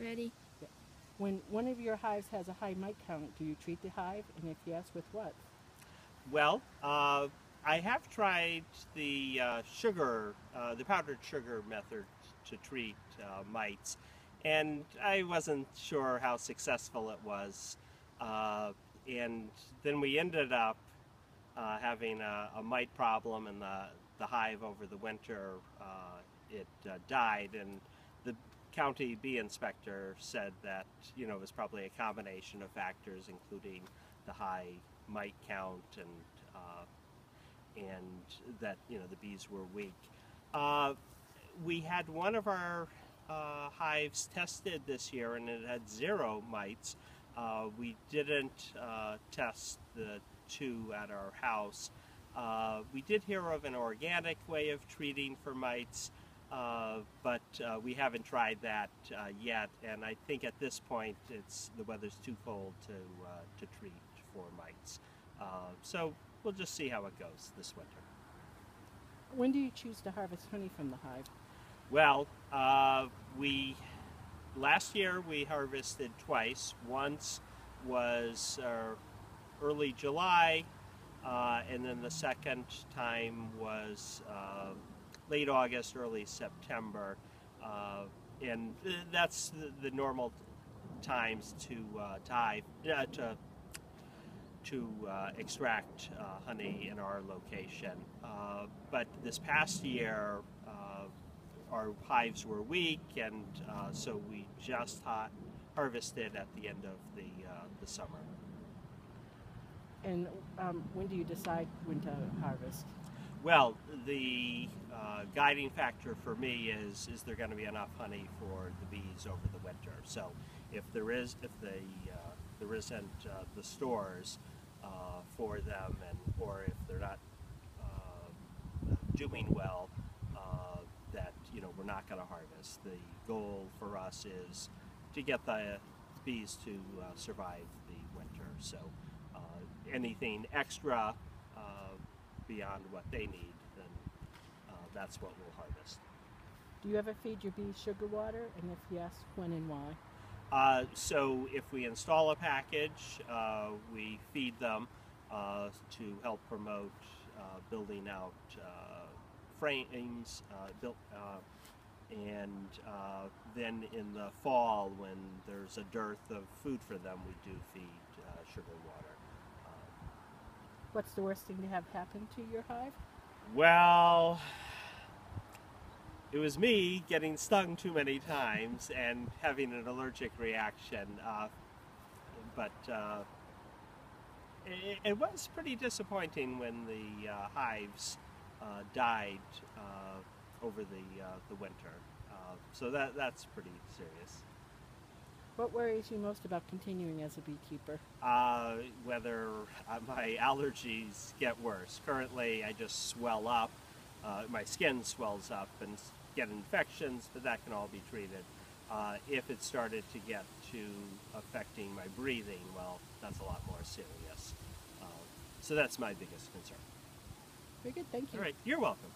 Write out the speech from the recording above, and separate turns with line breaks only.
Ready?
Yeah. When one of your hives has a high mite count, do you treat the hive? And if yes, with what?
Well, I have tried the powdered sugar method to treat mites, and I wasn't sure how successful it was. And then we ended up having a mite problem in the hive over the winter. It died, and the county bee inspector said that it was probably a combination of factors, including the high mite count and that the bees were weak. We had one of our hives tested this year, and it had 0 mites. We didn't test the 2 at our house. We did hear of an organic way of treating for mites, but we haven't tried that yet. And I think at this point, the weather's too cold to treat for mites. So we'll just see how it goes this winter.
When do you choose to harvest honey from the hive?
Well, last year we harvested twice. Once was early July, and then the second time was late August, early September, and that's the normal times to extract honey in our location. But this past year, our hives were weak, and so we just harvested at the end of the summer.
And when do you decide when to harvest?
Well, the guiding factor for me is there going to be enough honey for the bees over the winter? So if there isn't the stores for them, or if they're not doing well, that we're not going to harvest. The goal for us is to get the bees to survive the winter. So anything extra beyond what they need, then that's what we'll harvest.
Do you ever feed your bees sugar water? And if yes, when and why?
So if we install a package, we feed them to help promote building out frames, and then in the fall, when there's a dearth of food for them, we do feed sugar water.
What's the worst thing to have happen to your hive?
Well, it was me getting stung too many times and having an allergic reaction, but it was pretty disappointing when the hives died over the winter. So that's pretty serious.
What worries you most about continuing as a beekeeper?
Whether my allergies get worse. Currently, I just swell up. My skin swells up and get infections, but that can all be treated. If it started to get to affecting my breathing, well, that's a lot more serious. So that's my biggest concern.
Very good, thank you.
All right, you're welcome.